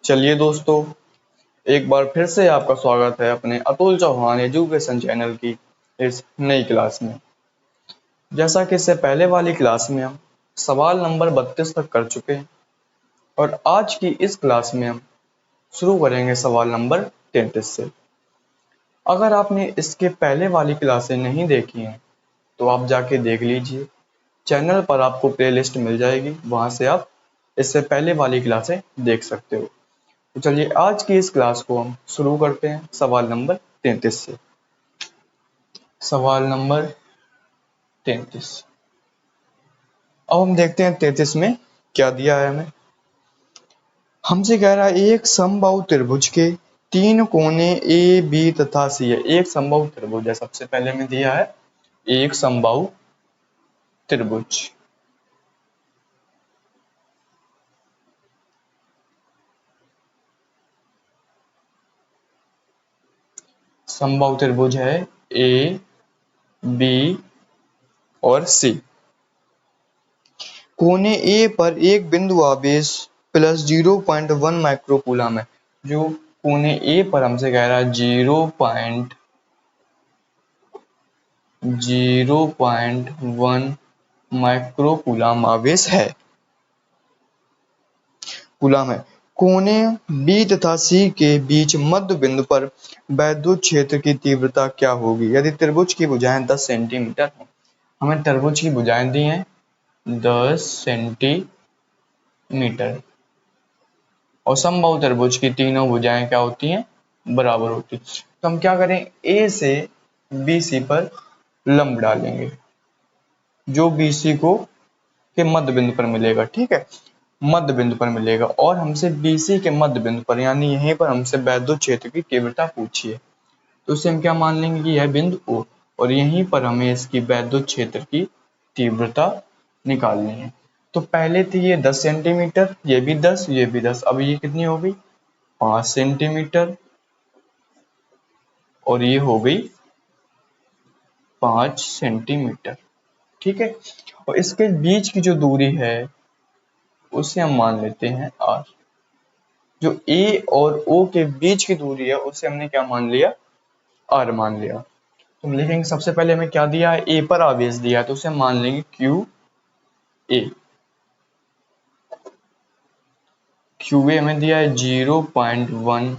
चलिए दोस्तों, एक बार फिर से आपका स्वागत है अपने अतुल चौहान एजुकेशन चैनल की इस नई क्लास में। जैसा कि इससे पहले वाली क्लास में हम सवाल नंबर 32 तक कर चुके हैं और आज की इस क्लास में हम शुरू करेंगे सवाल नंबर 33 से। अगर आपने इसके पहले वाली क्लासें नहीं देखी हैं तो आप जाके देख लीजिए, चैनल पर आपको प्लेलिस्ट मिल जाएगी, वहां से आप इससे पहले वाली क्लासें देख सकते हो। तो चलिए आज की इस क्लास को हम शुरू करते हैं सवाल नंबर 33 से। सवाल नंबर 33। अब हम देखते हैं 33 में क्या दिया है हमें। हमसे कह रहा है एक समबाहु त्रिभुज के तीन कोने ए बी तथा सी है। एक समबाहु त्रिभुज है, सबसे पहले में दिया है एक समबाहु त्रिभुज। समबाहु त्रिभुज है ए बी और सी। कोने ए पर एक बिंदु आवेश प्लस 0.1 माइक्रोकूलम है। जो कोने ए पर हमसे कह रहा है 0.1 माइक्रोकूलम आवेश है, कूलम है। कोने बी तथा सी के बीच मध्य बिंदु पर वैद्युत क्षेत्र की तीव्रता क्या होगी? यदि त्रिभुज की भुजाएं 10 सेंटीमीटर हो, हमें त्रिभुज की भुजाएं दी हैं 10 सेंटीमीटर और समबाहु त्रिभुज की तीनों भुजाएं क्या होती हैं? बराबर होती हैं। तो हम क्या करें, ए से बी सी पर लंब डालेंगे जो बी सी को के मध्य बिंदु पर मिलेगा। ठीक है, मध्य बिंदु पर मिलेगा और हमसे बीसी के मध्य बिंदु पर यानी यहीं पर हमसे वैद्युत क्षेत्र की तीव्रता पूछी है, तो उसे हम क्या मान लेंगे कि यह बिंदु ओ और यहीं पर हमें इसकी वैद्युत क्षेत्र की तीव्रता निकालनी है। तो पहले थी ये 10 सेंटीमीटर, ये भी 10, ये भी 10, अब ये कितनी हो गई 5 सेंटीमीटर और ये हो गई 5 सेंटीमीटर। ठीक है, और इसके बीच की जो दूरी है उसे हम मान लेते हैं r। जो ए और ओ के बीच की दूरी है उसे हमने क्या मान लिया, r मान लिया। तो हम लिखेंगे सबसे पहले हमें क्या दिया है, ए पर आवेश दिया है तो उसे हम मान लेंगे क्यू ए। क्यू ए हमें दिया है 0.1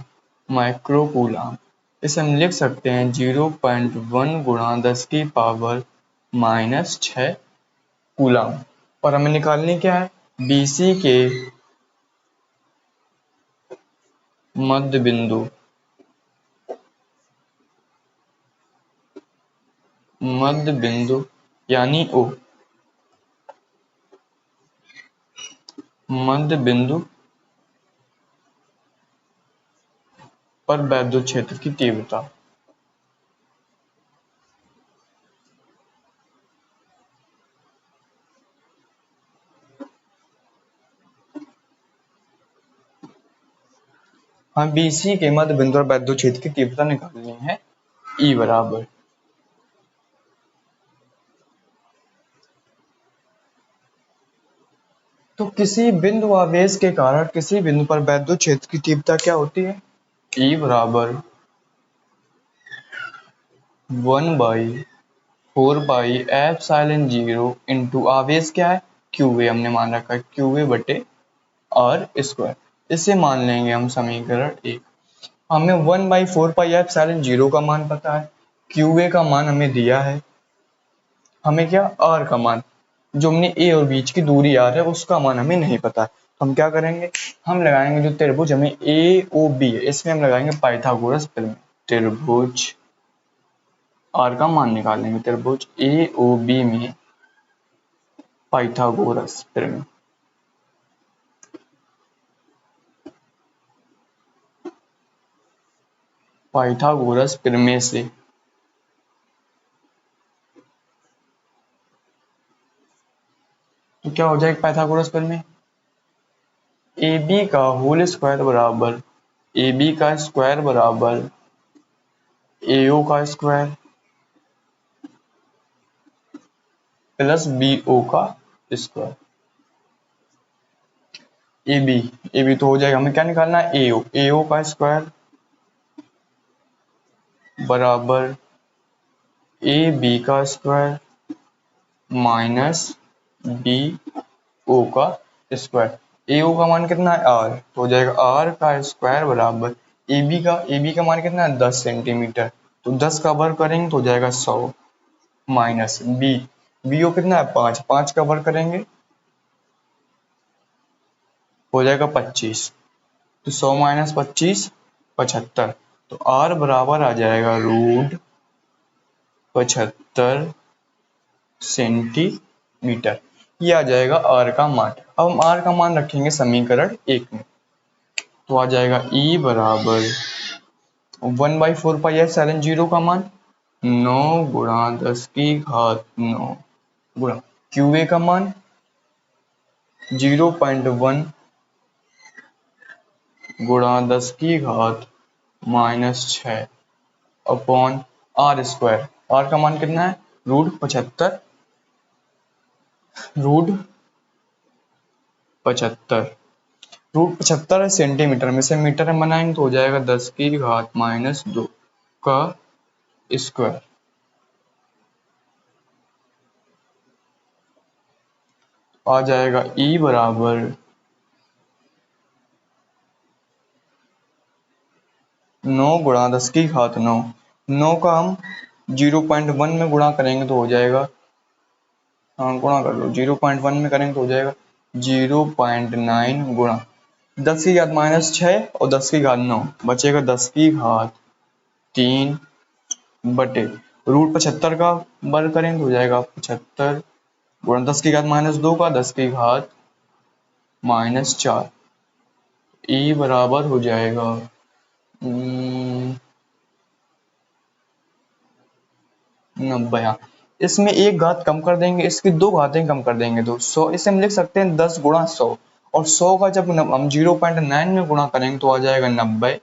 माइक्रोकूलम। इसे हम लिख सकते हैं 0.1 गुणा 10 की पावर -6 कूलम। और हमें निकालनी क्या है, बीसी के मध्य बिंदु यानी ओ, मध्य बिंदु पर वैद्युत क्षेत्र की तीव्रता। हम बीसी के मध्य बिंदु और वैद्युत क्षेत्र की तीव्रता निकालनी है ई बराबर तो किसी बिंदु आवेश के कारण किसी बिंदु पर वैद्युत क्षेत्र की तीव्रता क्या होती है, ई बराबर 1/4πε0 इंटू आवेश क्या है क्यू ए, हमने मान रखा है क्यू ए बटे आर स्क्वायर। इसे मान लेंगे हम समीकरण 1। हमें 1/4πε0 का मान पता है, क्यू ए का मान हमें दिया है, हमें क्या आर का मान, जो हमने ए और बीच की दूरी आर है उसका मान हमें नहीं पता है। तो हम क्या करेंगे, हम लगाएंगे जो त्रिभुज हमें ए ओ बी है इसमें हम लगाएंगे पाइथागोरस प्रमेय। त्रिभुज आर का मान निकालेंगे, त्रिभुज ए ओ बी में पाइथागोरस प्रमेय। पाइथागोरस प्रमेय से तो क्या हो जाएगा, पाइथागोरस प्रमेय ए बी का होल स्क्वायर बराबर ए बी का स्क्वायर बराबर ए ओ का स्क्वायर प्लस बी ओ का स्क्वायर। ए बी तो हो जाएगा, हमें क्या निकालना है, ए ओ का स्क्वायर बराबर ए बी का स्क्वायर माइनस बी ओ का स्क्वायर। ए ओ का मान कितना है आर, तो हो जाएगा आर का स्क्वायर बराबर ए बी का मान कितना है 10 सेंटीमीटर, तो 10 का वर्ग करेंगे तो हो जाएगा 100 माइनस बी ओ कितना है 5, 5 का वर्ग करेंगे हो जाएगा 25, तो 100 माइनस 25 75, तो आर बराबर आ जाएगा रूट 75 सेंटीमीटर। ये आ जाएगा आर का मान। अब हम आर का मान रखेंगे समीकरण 1 में, तो आ जाएगा ई बराबर 1/4 पाई एप्सिलॉन 0 का मान 9 गुणा 10 की घात 9 गुणा क्यू ए का मान 0.1 गुणा 10 की घात -6 अपॉन आर स्क्वायर। आर का मान कितना है रूट 75 सेंटीमीटर में से मीटर में बनाएंगे तो हो जाएगा 10 की घात -2 का स्क्वायर। आ जाएगा ई बराबर 9 गुणा 10 की घात 9 का हम 0.1 में गुणा करेंगे तो हो जाएगा, हाँ गुणा कर लो 0.1 में करेंगे तो हो जाएगा 0.9 गुणा 10 की घात -6 और 10 की घात 9 बचेगा 10 की घात 3 बटे रूट 75 का वर्ग करेंगे तो हो जाएगा 75 गुणा 10 की घात -2 का 10 की घात -4। ई बराबर हो जाएगा 90। हाँ इसमें एक घात कम कर देंगे, इसकी दो घातें कम कर देंगे तो 100, इसे हम लिख सकते हैं 10 गुणा 100, और 100 का जब हम 0.9 में गुणा करेंगे तो आ जाएगा 90,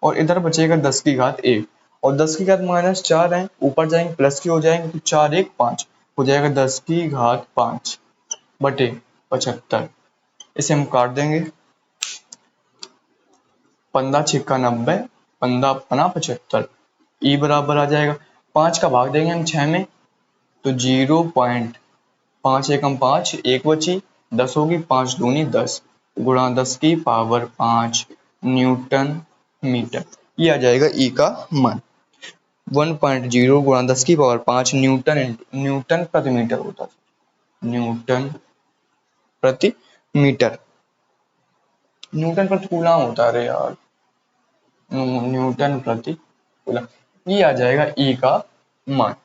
और इधर बचेगा 10 की घात 1, और 10 की घात -4 है, ऊपर जाएंगे प्लस की हो जाएंगे तो 4 1 5 हो जाएगा 10 की घात 5 बटे 75। इसे हम काट देंगे, 15 छिक्का 90, 15 पना 75। ई बराबर आ जाएगा 5 का भाग देंगे हम 6 में तो 0.5 एकम 5 एक बची 10 होगी 5 दूनी 10 गुणा 10 की पावर 5 न्यूटन मीटर। ये आ जाएगा ई का मान 1.0 गुणा 10 की पावर 5 न्यूटन प्रति मीटर होता है, न्यूटन प्रति मीटर, न्यूटन प्रति कूलम होता है, अरे यार न्यूटन प्रति कूलम। ये आ जाएगा ई का मान।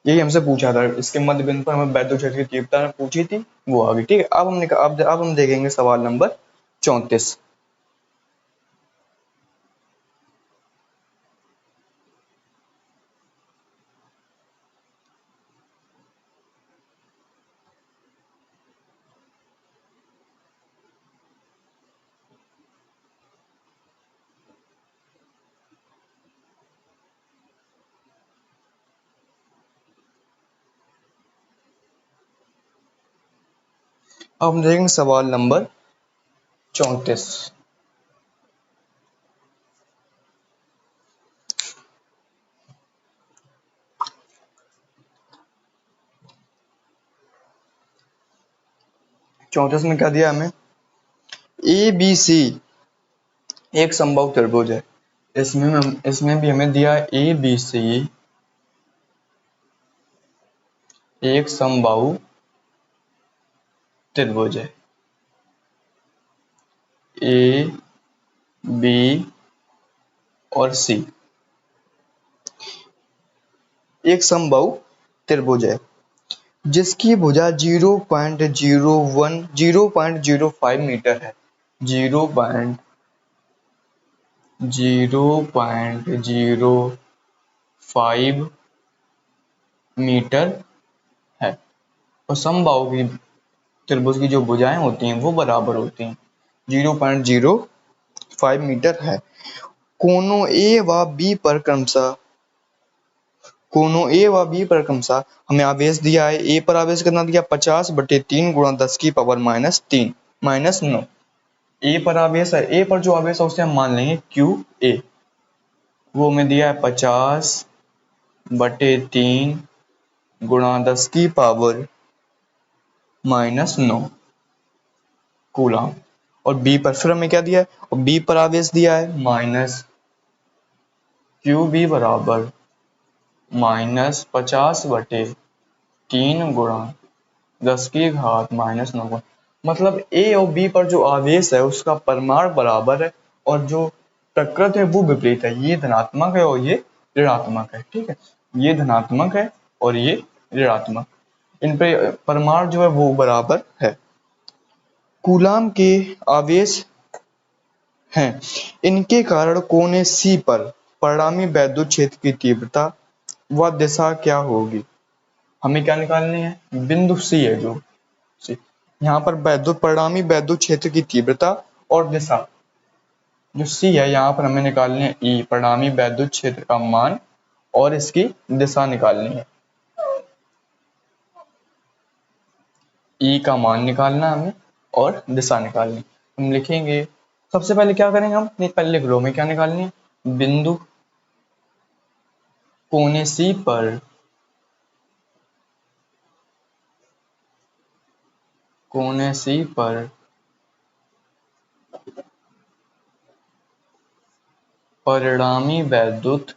यही हमसे पूछा था, इसके मध्य बिंदु पर हमें वैद्युत क्षेत्र की तीव्रता पूछी थी, वो आ गई। ठीक है, अब हम देखेंगे सवाल नंबर 34। अब हम देखेंगे सवाल नंबर 34। में क्या दिया हमें, ए बी सी एक समबाहु त्रिभुज है, इसमें भी हमें दिया है ए बी सी एक समबाहु त्रिभुज है, ए बी और सी एक समबाहु त्रिभुज है जिसकी भुजा 0.05 मीटर है, 0.05 मीटर है, और समबाहु की त्रिभुज की जो भुजाएं होती हैं वो बराबर होती हैं, 0.05 मीटर है। कोनों ए व बी पर क्रमशः कोनों ए व बी पर क्रमशः हमें आवेश दिया है। ए पर आवेश कितना दिया, 50/3 गुणा 10⁻³ -9। ए पर आवेश है, ए पर जो आवेश है उसे हम मान लेंगे क्यू ए। वो हमें दिया है 50/3 गुणा 10⁻⁻9 कूलम। और बी पर फिर हमें क्या दिया है, और बी पर आवेश दिया है माइनस क्यू बी बराबर -50/3 गुणा 10⁻⁻9। मतलब ए और बी पर जो आवेश है उसका परिमाण बराबर है और जो प्रकृत है वो विपरीत है। ये धनात्मक है और ये ऋणात्मक है। ठीक है, ये धनात्मक है और ये ऋणात्मक। इन पे परिमाण जो है वो बराबर है। कूलाम के आवेश हैं, इनके कारण कोने सी पर परिणामी वैद्युत क्षेत्र की तीव्रता व दिशा क्या होगी। हमें क्या निकालनी है, बिंदु सी है जो सी, यहाँ पर वैद्युत परिणामी वैद्युत क्षेत्र की तीव्रता और दिशा जो सी है, यहाँ पर हमें निकालनी है ई परिणामी वैद्युत क्षेत्र का मान और इसकी दिशा निकालनी है। ई का मान निकालना हमें और दिशा निकालनी। हम लिखेंगे, सबसे पहले क्या करेंगे हम, पहले लिख लो, हमें क्या निकालनी है, बिंदु कोने सी पर परिणामी वैद्युत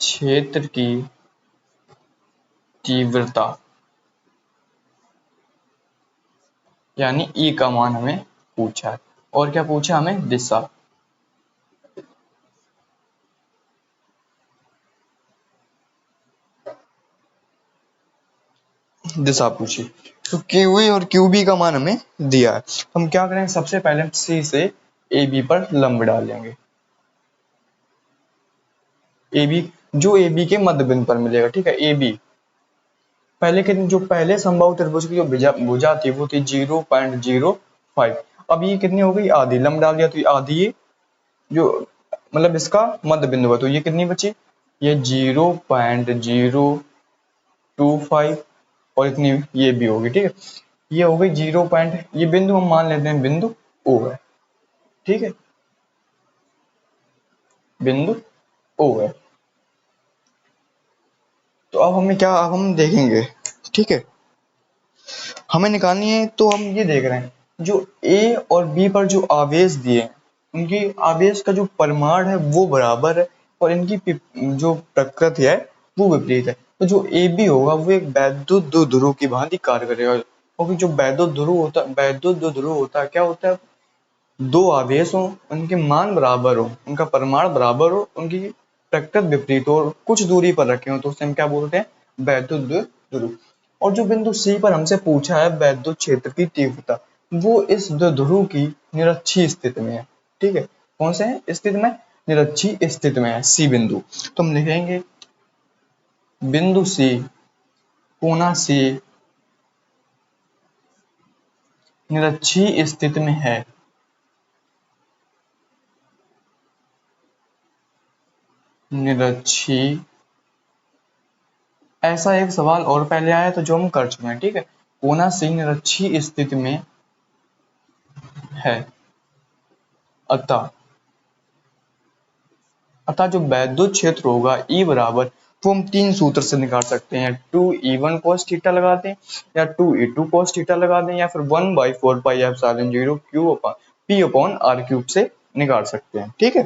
क्षेत्र की तीव्रता यानी ई का मान हमें पूछा है। और क्या पूछा हमें, दिशा। दिशा पूछी, तो क्यू ए और क्यू बी का मान हमें दिया है। हम क्या करेंगे, सबसे पहले सी से ए बी पर लंब डालेंगे। ए बी, जो ए बी के मध्य बिंदु पर मिलेगा। ठीक है, ए बी पहले के जो पहले संभव त्रिभुज की जो भुजा थी वो थी 0.05। अब ये कितनी हो गई, आधी। लंब डाल दिया तो ये आधी, ये जो मतलब इसका मध्य बिंदु है, तो ये कितनी बची, ये 0.025 और इतनी ये भी होगी। ठीक है, ये हो गई 0 पॉइंट, ये बिंदु हम मान लेते हैं बिंदु ओ है। ठीक है, बिंदु ओ है। तो अब हमें क्या, अब हम देखेंगे। ठीक है, हमें निकालनी है, तो हम ये देख रहे हैं जो ए और बी पर जो आवेश दिए हैं उनकी आवेश का जो परिमाण है वो बराबर है और इनकी जो प्रकृति है वो विपरीत है। तो जो ए बी होगा वो एक वैद्युत द्विध्रुव की भांति कार्य करेगा, क्योंकि जो वैद्युत द्विध्रुव होता है, क्या होता है, दो आवेश हो, उनके मान बराबर हो, उनका परिमाण बराबर हो, उनकी प्रकृति विपरीत हो और कुछ दूरी पर रखे हो, तो उसे हम क्या बोलते हैं, वैद्युत द्विध्रुव। और जो बिंदु सी पर हमसे पूछा है वैद्युत क्षेत्र की तीव्रता, वो इस द्विध्रुव की निरक्षीय स्थिति में है। ठीक है, कौन से है स्थिति में, निरक्षीय स्थिति में है सी बिंदु। तो हम लिखेंगे बिंदु सी, कोना सी निरक्षीय स्थिति में है। निरक्षीय, ऐसा एक सवाल और पहले आया तो जो हम कर चुके हैं। ठीक है, कोना सी निरक्षीय स्थिति में है, अतः जो वैद्युत क्षेत्र होगा ई बराबर, वो हम तीन सूत्र से निकाल सकते हैं, 2E1 cos थीटा लगाते हैं या 2E2 cos थीटा लगा दें या फिर 1/4πε0 Q P upon R cube से निकाल सकते हैं। ठीक है,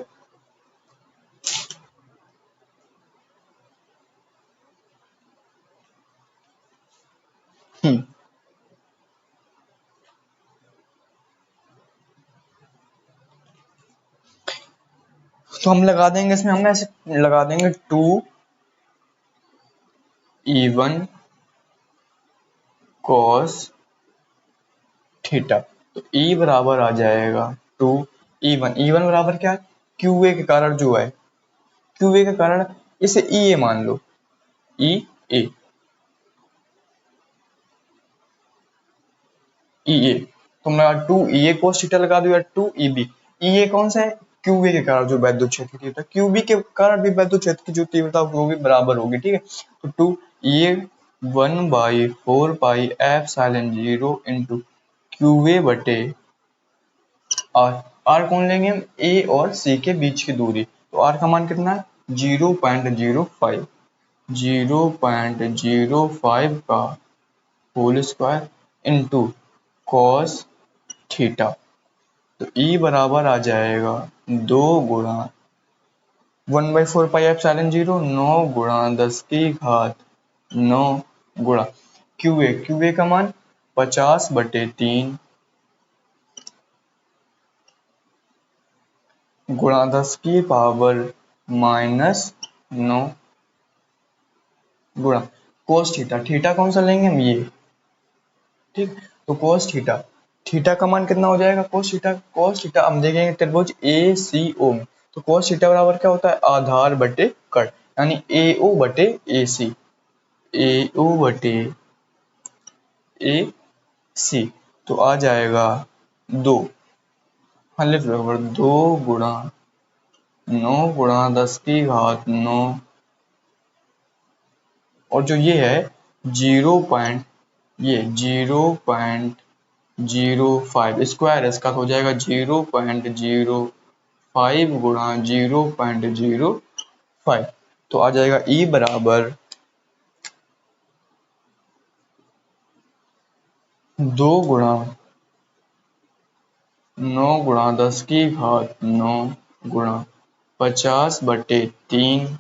तो हम लगा देंगे इसमें, हम ऐसे लगा देंगे 2E1 cos थीटा, तो E बराबर आ जाएगा 2E1 बराबर क्या है, क्यू ए के कारण जो है, क्यू ए के कारण इसे ई ए मान लो, ई ए, ई ए, तुम लगा 2E A cos थीटा लगा दो या 2EB, ये कौन सा है, क्यूए के कारण जो वैद्युत क्षेत्र की तीव्रता, क्यूबी के कारण भी वैद्युत क्षेत्र की जो तीव्रता वो भी बराबर होगी, ठीक है। तो 2 ये 1/4 पाई एप्सिलॉन 0 इंटू क्यूए बटे आर। आर कौन लेंगे हम, ए और सी के बीच की दूरी, तो आर का मान कितना है 0.05, 0.05 का whole square into cos theta. तो ई बराबर आ जाएगा 2 गुणा 1/4 पाई एप्सिलॉन 0, 9 गुणा 10 की घात 9 गुणा क्यूए, क्यूए का मान 50/3 गुणा 10 की पावर -9 गुणा कोस थीटा, थीटा कौन सा लेंगे हम, ये ठीक। तो कोस थीटा, थीटा का मान कितना हो जाएगा, कोस थीटा हम देखेंगे त्रिभुज ए सी ओ में, तो कोस थीटा बराबर क्या होता है, आधार बटे कट, यानी ए ओ बटे ए सी, ए ओ बटे ए सी। तो आ जाएगा 2, हाँ लिख लो 2 गुणा 9 गुणा 10 की घात 9, और जो ये है 0.05 स्क्वायर है इसका, तो हो जाएगा 0.05 गुणा 0.05। तो आ जाएगा ई बराबर 2 गुणा 9 गुणा 10 की घात 9 गुणा 50/3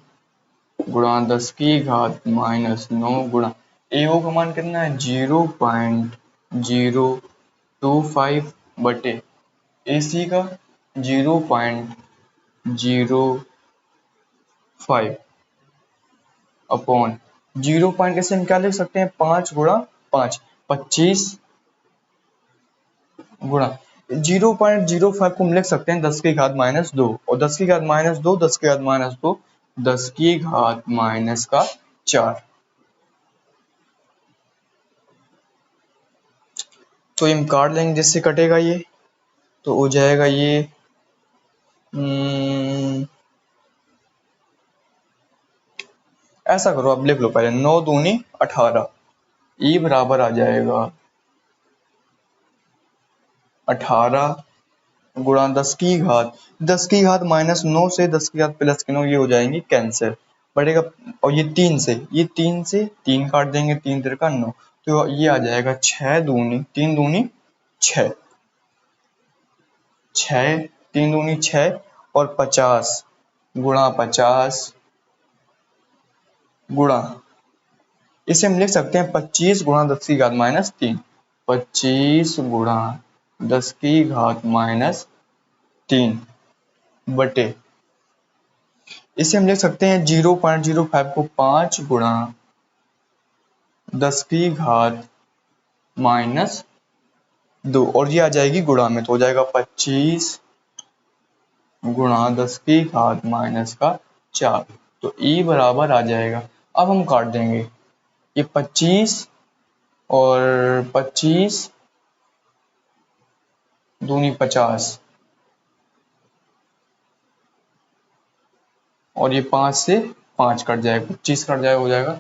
गुणा 10 की घात -9 गुणा एओ का मान कितना है 0.025 बटे AC का 0.05 अपॉन 0 पॉइंट ऐसे हम क्या लिख सकते हैं 5 गुणा 5, 25 गुणा 0.05 को हम लिख सकते हैं 10 की घात -2, और 10 की घात -2 10 की घात -2 10 की घात -4। तो हम काट लेंगे जिससे कटेगा ये, तो हो जाएगा ये ऐसा करो, अब लिख लो पहले 9 दूनी 18, ई बराबर आ जाएगा 18 गुणा 10 की घात -9 से 10 की घात+9 ये हो जाएंगी कैंसिल, बढ़ेगा, और ये 3 से 3 काट देंगे, 3 तिरका 9, तो ये आ जाएगा 6 दूनी 3 दूनी 6, 6 3 दूनी 6 और 50 गुणा 50 गुणा, इसे हम लिख सकते हैं 25 गुणा 10 की घात-3, 25 गुणा 10 की घात-3 बटे, इसे हम लिख सकते हैं 0.05 को 5 गुणा 10 की घात-2, और ये आ जाएगी गुणा में, तो हो जाएगा 25 गुणा 10 की घात-4। तो ई बराबर आ जाएगा, अब हम काट देंगे ये 25 और 25 दूनी 50, और ये 5 से 5 कट जाएगा, 25 कट जाएगा, हो जाएगा,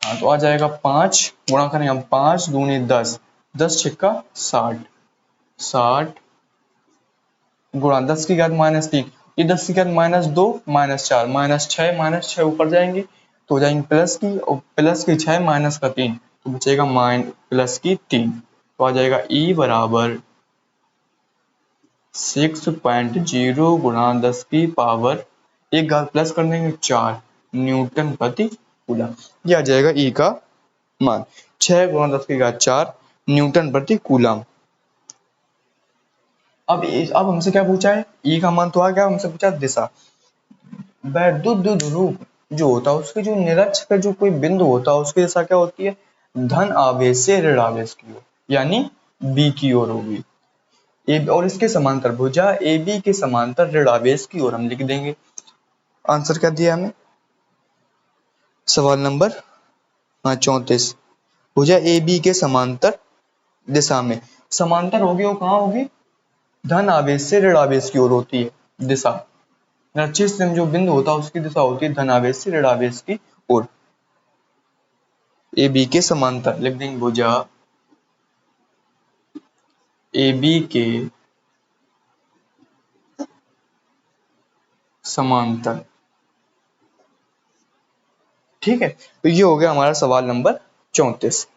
हाँ तो आ जाएगा 5 गुणा करें हम 5 दूनी 10, 10 छिक्का 60, 60 गुणा 10 की घात-3, ये 10 की घात-2 -4 -6 ऊपर जाएंगे तो हो जाएंगे प्लस की, और प्लस की 6 माइनस का 3, तो बचेगा प्लस की 3, तो आ जाएगा ई बराबर 6.0 गुणा 10 की पावर एक घात प्लस कर देंगे 4 न्यूटन प्रति कूलम, ये आ जाएगा ई का मान 6 गुणा 10 की घात 4 न्यूटन प्रति कूलम। अब हमसे क्या पूछा है, ई का मान तो आ गया, हमसे पूछा दिशा, वैद्युत ध्रुव जो होता है उसके जो निरक्ष पे जो कोई बिंदु होता है उसकी दिशा क्या होती है, धन आवेश से ऋण आवेश की ओर, यानी बी की ओर होगी। और इसके समांतर भुजा ए बी के समांतर ऋण आवेश की ओर हम लिख देंगे। आंसर क्या दिया हमें, सवाल नंबर 34, भुजा ए बी के समांतर दिशा में, समांतर होगी वो कहाँ होगी, धन आवेश से ऋण आवेश की ओर होती है दिशा। रचित में जो बिंदु होता है उसकी दिशा होती है धन आवेश से ऋण आवेश की ओर। ए बी के समांतर लिख देंगे, भुजा ए बी के समांतर। ठीक है, तो ये हो गया हमारा सवाल नंबर 34।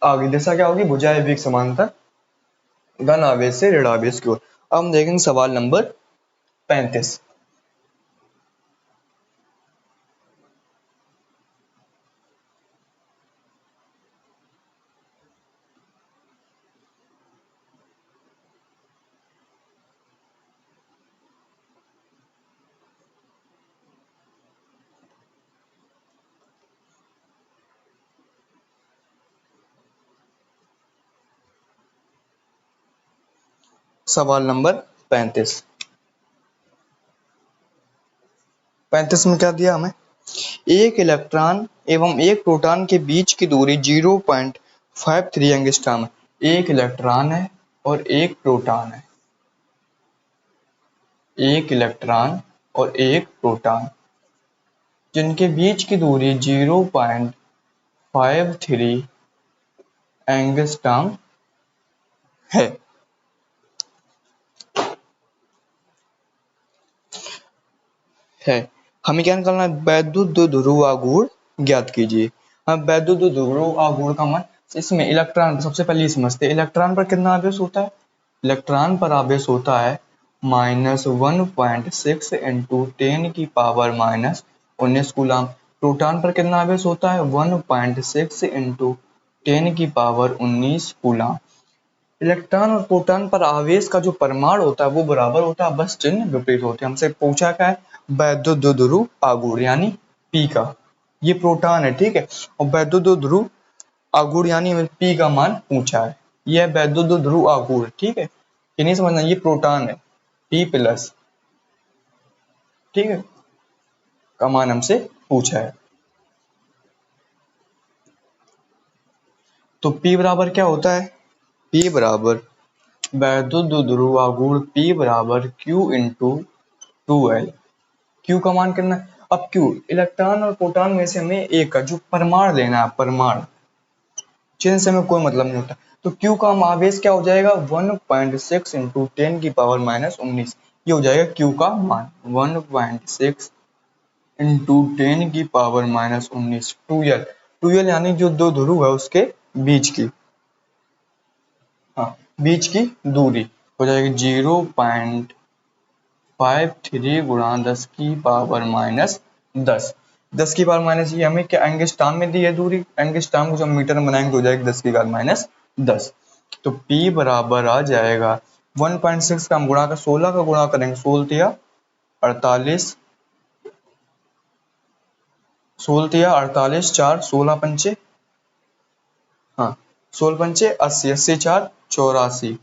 आगे दिशा क्या होगी, भुजा ए बी के समांतर धन आवेश से ऋण आवेश की ओर। अब हम देखेंगे सवाल नंबर 35। सवाल नंबर 35। 35 में क्या दिया हमें, एक इलेक्ट्रॉन एवं एक प्रोटॉन के बीच की दूरी 0.53 एंगस्ट्रॉम है। एक इलेक्ट्रॉन है और एक प्रोटॉन है, एक इलेक्ट्रॉन और एक प्रोटॉन जिनके बीच की दूरी 0.53 एंगस्ट्रॉम है। हमें क्या निकालना है, वैद्युत ध्रुव आघूर्ण ज्ञात कीजिए। अब वैद्युत ध्रुव आघूर्ण का मान, इसमें इलेक्ट्रॉन सबसे पहले ये समझते हैं, इलेक्ट्रॉन पर कितना आवेश होता है। इलेक्ट्रॉन पर आवेश होता है -1.6 इंटू 10⁻⁻19 कूलाम। प्रोटॉन पर कितना आवेश होता है, 1.6 इंटू 10⁻19 कूलाम। इलेक्ट्रॉन और प्रोटॉन पर आवेश का जो परिमाण होता है वो बराबर होता है, बस चिन्ह विपरीत होते हैं। हमसे पूछा क्या है, वैद्युत ध्रुव आघूर्ण यानी पी का, ये प्रोटॉन है, ठीक है, और वैद्युत ध्रुव आघूर्ण यानी पी का मान पूछा है। यह वैद्युत ध्रुव आघूर्ण, ठीक है, ये नहीं समझना, ये प्रोटॉन है पी प्लस, ठीक है, का मान हमसे पूछा है। तो P बराबर क्या होता है, P बराबर वैद्युत ध्रुव आघूर्ण P बराबर Q इंटू 2L। Q का मान कितना है, अब Q इलेक्ट्रॉन और प्रोटॉन में से हमें एक का जो परमाणु लेना है, परमाणु, चिन्ह से हमें कोई मतलब नहीं होता। तो Q का आवेश क्या हो जाएगा, 1.6 इंटू 10⁻⁻19, ये हो जाएगा Q का मान 1.6 इंटू 10⁻⁻19 2L। 2L यानी जो दो ध्रुव है उसके बीच की, हाँ, बीच की दूरी हो जाएगी 0.53 गुणा 10⁻⁻10। 10⁻⁻, ये हमें क्या एंगस्ट्रॉम में दी है दूरी, एंगस्ट्रॉम को जब मीटर में बनाएंगे तो हो जाएगी 10⁻⁻10। तो P बराबर आ जाएगा 1.6 का हम गुणा कर 16 का गुणा करेंगे, 16 तिया 48, 16 तिया 48, 4 16 पंचे, हाँ 16 पंचे 80, 80 4 84,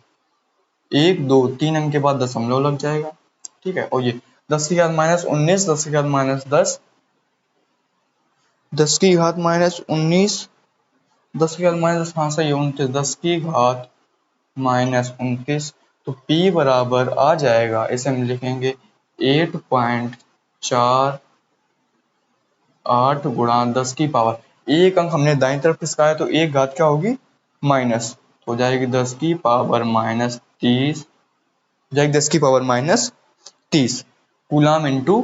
1 2 3 अंक के बाद दशमलव लग जाएगा, ठीक है। और ये 10⁻⁻19, 10⁻⁻10, 10⁻⁻19, 10⁻⁻10, हाँ सही है 29, 10⁻⁻29। तो P बराबर आ जाएगा, इसे हम लिखेंगे 8.48 गुणा 10 की पावर, एक अंक हमने दाईं तरफ खिसकाया तो एक घात क्या होगी, माइनस, हो जाएगी 10 की पावर -30, हो जाएगी 10 की power -30 coulomb into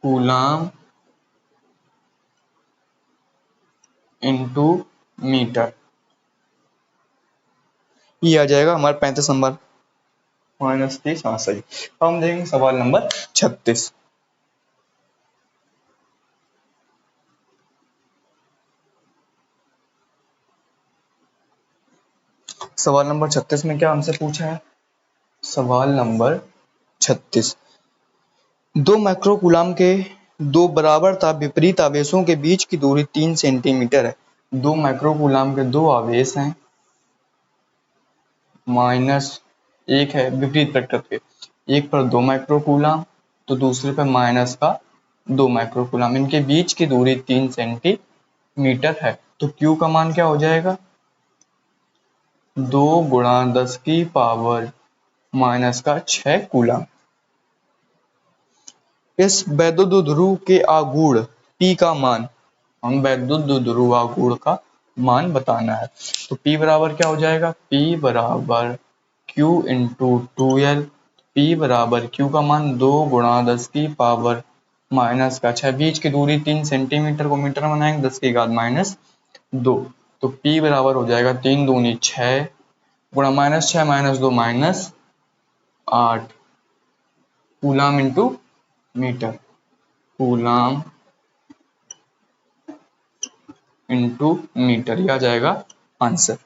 coulomb into metre. ये आ जाएगा हमारा 35 नंबर, -30, हाँ सही। अब हम देखेंगे सवाल नंबर 36। सवाल नंबर 36 में क्या हमसे पूछा है, सवाल नंबर 36, दो माइक्रोकूलाम के दो बराबर तथा विपरीत आवेशों के बीच की दूरी 3 सेंटीमीटर है। दो माइक्रोकूलाम के दो आवेश हैं, माइनस, एक है विपरीत वेक्टर के, एक पर 2 माइक्रोकूलम तो दूसरे पर माइनस का 2 माइक्रोकूलम, इनके बीच की दूरी 3 सेंटीमीटर है। तो Q का मान क्या हो जाएगा, 2 गुणा 10 की पावर माइनस का 6 कूलम। इस वैद्युत ध्रुव के आघूर्ण P का मान, हम वैद्युत ध्रुव आघूर्ण का मान बताना है। तो P बराबर क्या हो जाएगा, P बराबर Q इंटू 2L। P बराबर Q का मान 2 गुणा 10 की पावर माइनस का 6, बीच की दूरी 3 सेंटीमीटर को मीटर में बनाएंगे, 10 की घात माइनस 2। तो P बराबर हो जाएगा 3 दूनी 6 गुणा minus 6 minus 2 minus 8 coulomb into metre, coulomb into metre, यह आ जाएगा आंसर।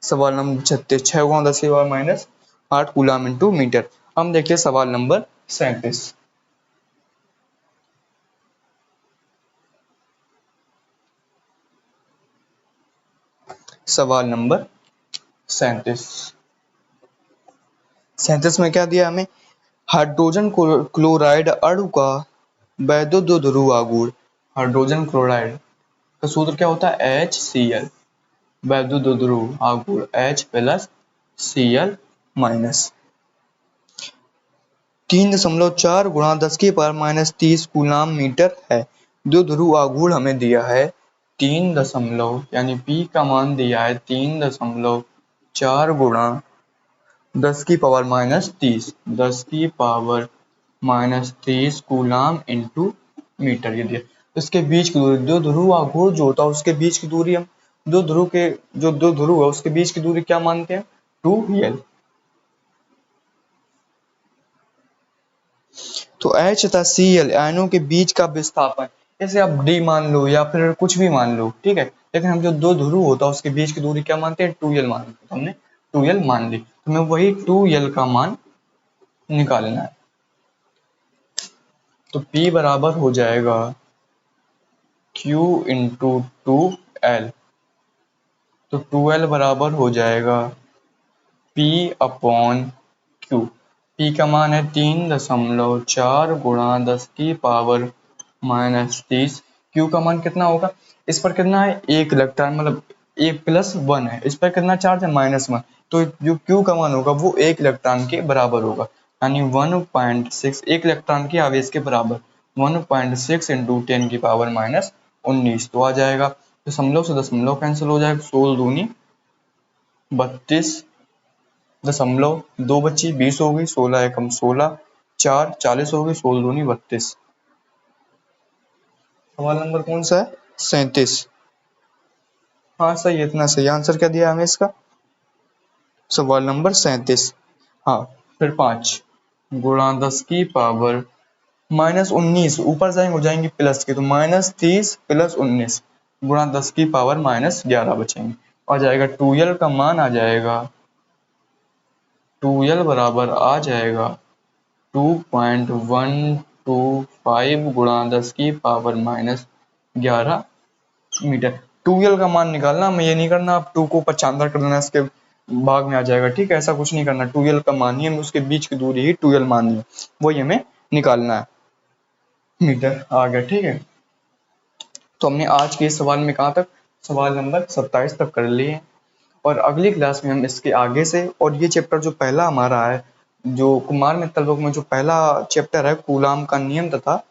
सवाल नंबर 36, 6 गुणा 10 की power minus 8 coulomb into metre. हम देखिए सवाल नंबर 37। सवाल नंबर 37, 37 में क्या दिया हमें, हाइड्रोजन क्लोराइड अणु का वैद्युत ध्रुव आघूर्ण, हाइड्रोजन क्लोराइड का सूत्र क्या होता है, HCl, वैद्युत ध्रुव आघूर्ण H प्लस Cl माइनस 3.4 गुणा 10 की पावर माइनस 30 कूलम मीटर है। जो ध्रुव आघूर्ण हमें दिया है 3 दशमलव, यानी P का मान दिया है 3.4 गुणा 10 की पावर माइनस 30, 10 की power minus 30 coulomb into metre, ये दिया। इसके बीच की दूरी, दो ध्रुव आघूर्ण जो होता है उसके बीच की दूरी हम दो ध्रुव के, जो दो ध्रुव है उसके बीच की दूरी क्या मानते हैं, 2l। तो H तथा Cl आयनों के बीच का विस्थापन, इसे आप D मान लो या फिर कुछ भी मान लो, ठीक है, लेकिन हम जो दो ध्रुव होता है उसके बीच की दूरी क्या मानते हैं, 2l मानते हैं। तो हमने 2l मान ली, तो हमें वही 2l का मान निकालना है। तो P बराबर हो जाएगा Q इंटू 2l, तो 2l बराबर हो जाएगा P अपॉन Q। P का मान है 3.4 गुणा 10 की पावर माइनस 30। Q का मान कितना होगा, इस पर कितना है, एक इलेक्ट्रॉन, मतलब 1+1 है, इस पर कितना चार्ज है, -1। तो जो Q का मान होगा वो एक इलेक्ट्रॉन के बराबर होगा, यानी 1.6, एक इलेक्ट्रॉन के आवेश के बराबर 1.6 इंटू 10 की पावर माइनस 19। तो आ जाएगा, दशमलव से दशमलव कैंसिल हो जाएगा, 16 दूनी 32, दशमलव 2 बची 20 हो गई, 16 एकम 16, 4 40 हो गई, 16 दूनी 32। सवाल नंबर कौन सा है, 37। हाँ सही, इतना सही आंसर क्या दिया हमें इसका, सवाल नंबर 37। हाँ, फिर 5 गुणा 10 की पावर माइनस 19, ऊपर जाएंगे हो जाएंगे प्लस के, तो -30 प्लस 19 गुणा 10 की पावर माइनस 11 बचेंगे, आ जाएगा 2l का मान आ जाएगा, 2l बराबर आ जाएगा 2.125 गुणा 10 की पावर माइनस 11 मीटर। 2l का मान निकालना, हमें ये नहीं करना आप 2 को 95 कर देना इसके भाग में आ जाएगा, ठीक है, ऐसा कुछ नहीं करना, 2l का मान ही हमें उसके बीच की दूरी ही 2l माननी है, वही हमें निकालना है, मीटर आ गया, ठीक है। तो हमने आज के इस सवाल में कहाँ तक, सवाल नंबर 27 तक कर लिए, और अगली क्लास में हम इसके आगे से, और ये चैप्टर जो पहला हमारा है, जो कुमार मित्तल बुक में जो पहला चैप्टर है कूलाम का नियम तथा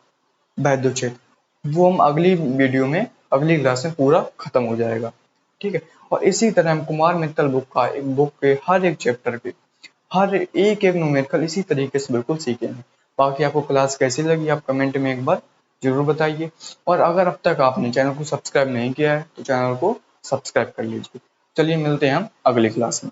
वैद्युत क्षेत्र, वो हम अगली वीडियो में, अगली क्लास में पूरा खत्म हो जाएगा, ठीक है। और इसी तरह हम कुमार मित्तल बुक का, एक बुक के हर एक चैप्टर के हर एक न्यूमेरिकल इसी तरीके से बिल्कुल सीखेंगे। बाकी आपको क्लास कैसी लगी आप कमेंट में एक बार जरूर बताइए, और अगर अब तक आपने चैनल को सब्सक्राइब नहीं किया है तो चैनल को सब्सक्राइब कर लीजिए। चलिए मिलते हैं हम अगली क्लास में।